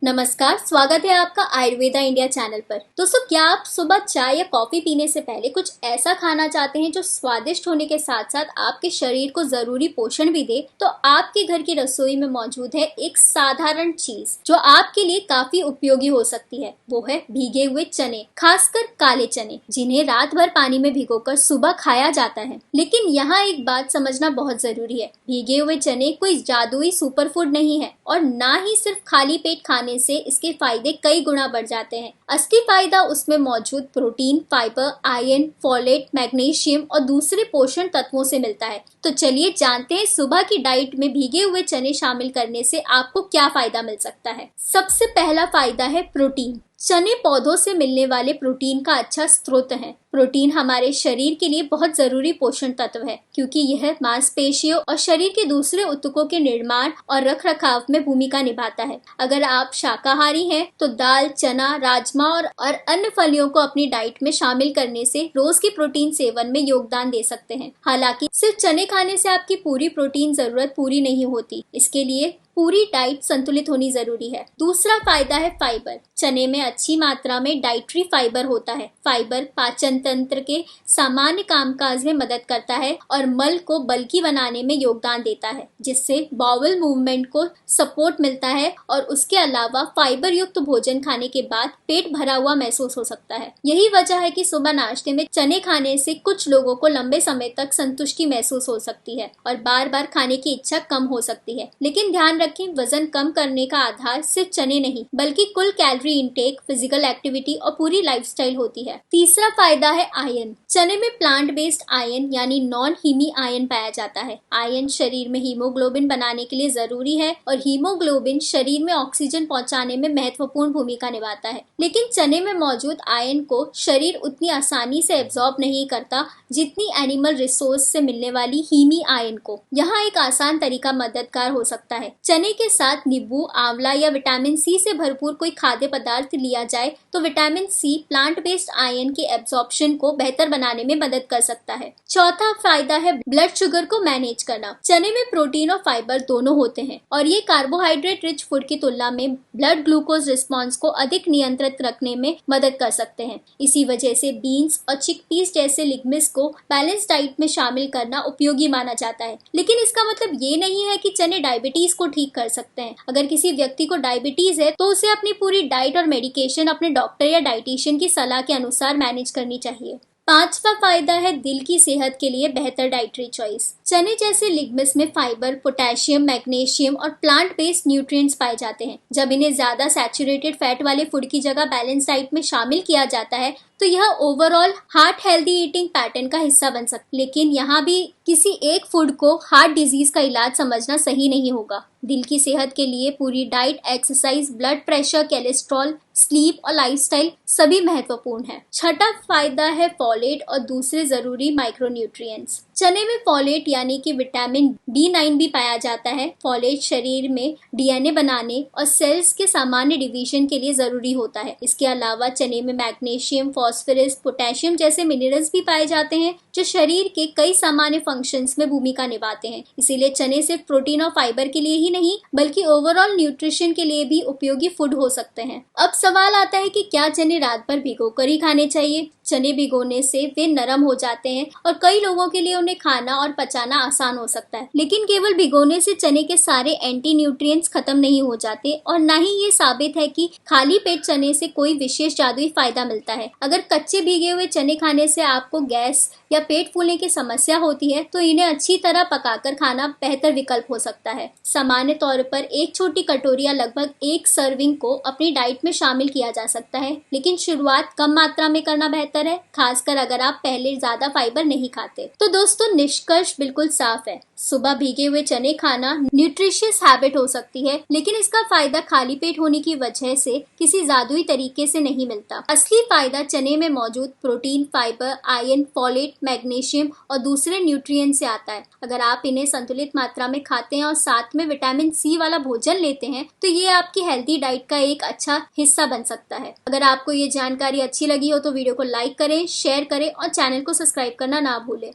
नमस्कार, स्वागत है आपका आयुर्वेदा इंडिया चैनल पर। दोस्तों, क्या आप सुबह चाय या कॉफी पीने से पहले कुछ ऐसा खाना चाहते हैं जो स्वादिष्ट होने के साथ साथ आपके शरीर को जरूरी पोषण भी दे? तो आपके घर की रसोई में मौजूद है एक साधारण चीज जो आपके लिए काफी उपयोगी हो सकती है। वो है भीगे हुए चने, खासकर काले चने, जिन्हें रात भर पानी में भिगोकर सुबह खाया जाता है। लेकिन यहाँ एक बात समझना बहुत जरूरी है, भीगे हुए चने कोई जादुई सुपर फूड नहीं है और ना ही सिर्फ खाली पेट खाने से इसके फायदे कई गुना बढ़ जाते हैं। असली फायदा उसमें मौजूद protein, fibre, iron, folate, magnesium और दूसरे पोषण तत्वों से मिलता है। तो चलिए जानते हैं सुबह की डाइट में भीगे हुए चने शामिल करने से आपको क्या फायदा मिल सकता है। सबसे पहला फायदा है प्रोटीन। चने पौधों से मिलने वाले प्रोटीन का अच्छा स्रोत है। प्रोटीन हमारे शरीर के लिए बहुत जरूरी पोषण तत्व है, क्योंकि यह मांसपेशियों और शरीर के दूसरे ऊतकों के निर्माण और रखरखाव में भूमिका निभाता है। अगर आप शाकाहारी हैं तो दाल, चना, राजमा और अन्य फलियों को अपनी डाइट में शामिल करने से रोज की प्रोटीन सेवन में योगदान दे सकते हैं। हालांकि सिर्फ चने खाने से आपकी पूरी प्रोटीन जरूरत पूरी नहीं होती, इसके लिए पूरी डाइट संतुलित होनी जरूरी है। दूसरा फायदा है फाइबर। चने में अच्छी मात्रा में डाइटरी फाइबर होता है। फाइबर पाचन तंत्र के सामान्य कामकाज में मदद करता है और मल को बल्की बनाने में योगदान देता है, जिससे बाउल मूवमेंट को सपोर्ट मिलता है। और उसके अलावा फाइबर युक्त भोजन खाने के बाद पेट भरा हुआ महसूस हो सकता है। यही वजह है कि सुबह नाश्ते में चने खाने से कुछ लोगों को लंबे समय तक संतुष्टि महसूस हो सकती है और बार बार खाने की इच्छा कम हो सकती है। लेकिन ध्यान रखें, वजन कम करने का आधार सिर्फ चने नहीं, बल्कि कुल कैलोरी इंटेक, फिजिकल एक्टिविटी और पूरी लाइफस्टाइल होती है। तीसरा फायदा है आयरन। चने में प्लांट बेस्ड आयरन यानी नॉन हीमी आयरन पाया जाता है। आयरन शरीर में हीमोग्लोबिन बनाने के लिए जरूरी है और हीमोग्लोबिन शरीर में ऑक्सीजन पहुंचाने में महत्वपूर्ण भूमिका निभाता है। लेकिन चने में मौजूद आयरन को शरीर उतनी आसानी से एब्जॉर्ब नहीं करता जितनी एनिमल रिसोर्स से मिलने वाली हीमी आयरन को। यहाँ एक आसान तरीका मददगार हो सकता है। चने के साथ नींबू, आंवला या विटामिन सी से भरपूर कोई खाद्य पदार्थ लिया जाए तो vitamin C plant based iron के एब्जॉर्प्शन को बेहतर बनाने में मदद कर सकता है। चौथा फायदा है ब्लड शुगर को मैनेज करना। चने में प्रोटीन और फाइबर दोनों होते हैं और ये कार्बोहाइड्रेट रिच फूड की तुलना में ब्लड ग्लूकोज रिस्पॉन्स को अधिक नियंत्रित रखने में मदद कर सकते हैं। इसी वजह से बीन्स और चिकपीस जैसे लिग्मिस को बैलेंस डाइट में शामिल करना उपयोगी माना जाता है। लेकिन इसका मतलब ये नहीं है कि चने डायबिटीज को ठीक कर सकते हैं। अगर किसी व्यक्ति को डायबिटीज है तो उसे अपनी पूरी डाइट और मेडिकेशन अपने डॉक्टर या डाइटिशियन की सलाह के अनुसार मैनेज करनी चाहिए। पांचवा फायदा है दिल की सेहत के लिए बेहतर डाइटरी चॉइस। चने जैसे लिग्मिस में फाइबर, पोटेशियम, मैग्नीशियम और प्लांट बेस्ड न्यूट्रिएंट्स पाए जाते हैं। जब इन्हें ज्यादा सैचुरेटेड फैट वाले फूड की जगह बैलेंस डाइट में शामिल किया जाता है तो यह overall heart healthy eating pattern का हिस्सा बन सकता है। लेकिन यहाँ भी किसी एक फूड को हार्ट डिजीज का इलाज समझना सही नहीं होगा। दिल की सेहत के लिए पूरी diet, exercise, blood pressure, cholesterol, sleep और लाइफस्टाइल सभी महत्वपूर्ण है। छठा फायदा है फोलेट और दूसरे जरूरी माइक्रोन्यूट्रिएंट्स। चने में फोलेट यानी कि विटामिन B9 भी पाया जाता है। फोलेट शरीर में डीएनए बनाने और सेल्स के सामान्य डिवीजन के लिए जरूरी होता है। इसके अलावा चने में मैग्नीशियम, फास्फोरस, पोटेशियम जैसे मिनरल्स भी पाए जाते हैं जो शरीर के कई सामान्य फंक्शंस में भूमिका निभाते हैं। इसीलिए चने सिर्फ प्रोटीन और फाइबर के लिए ही नहीं बल्कि ओवरऑल न्यूट्रिशन के लिए भी उपयोगी फूड हो सकते हैं। अब सवाल आता है कि क्या चने रात भर भिगोकर ही खाने चाहिए? चने भिगोने से वे नरम हो जाते हैं और कई लोगों के लिए उन्हें खाना और पचाना आसान हो सकता है। लेकिन केवल भिगोने से चने के सारे एंटी न्यूट्रिएंट्स खत्म नहीं हो जाते और न ही ये साबित है कि खाली पेट चने से कोई विशेष जादुई फायदा मिलता है। अगर कच्चे भीगे हुए चने खाने से आपको गैस या पेट फूलने की समस्या होती है तो इन्हें अच्छी तरह पकाकर खाना बेहतर विकल्प हो सकता है। सामान्य तौर पर एक छोटी कटोरी या लगभग एक सर्विंग को अपनी डाइट में शामिल किया जा सकता है, लेकिन शुरुआत कम मात्रा में करना बेहतर है, खासकर अगर आप पहले ज्यादा फाइबर नहीं खाते। तो दोस्तों, निष्कर्ष बिल्कुल साफ है। सुबह भीगे हुए चने खाना न्यूट्रिशियस हैबिट हो सकती है, लेकिन इसका फायदा खाली पेट होने की वजह से किसी जादुई तरीके से नहीं मिलता। असली फायदा चने में मौजूद protein, fibre, iron, folate, magnesium और दूसरे न्यूट्रिएंट से आता है। अगर आप इन्हें संतुलित मात्रा में खाते हैं और साथ में विटामिन सी वाला भोजन लेते हैं तो ये आपकी हेल्दी डाइट का एक अच्छा हिस्सा बन सकता है। अगर आपको ये जानकारी अच्छी लगी हो तो वीडियो को लाइक करें, शेयर करें और चैनल को सब्सक्राइब करना ना भूलें।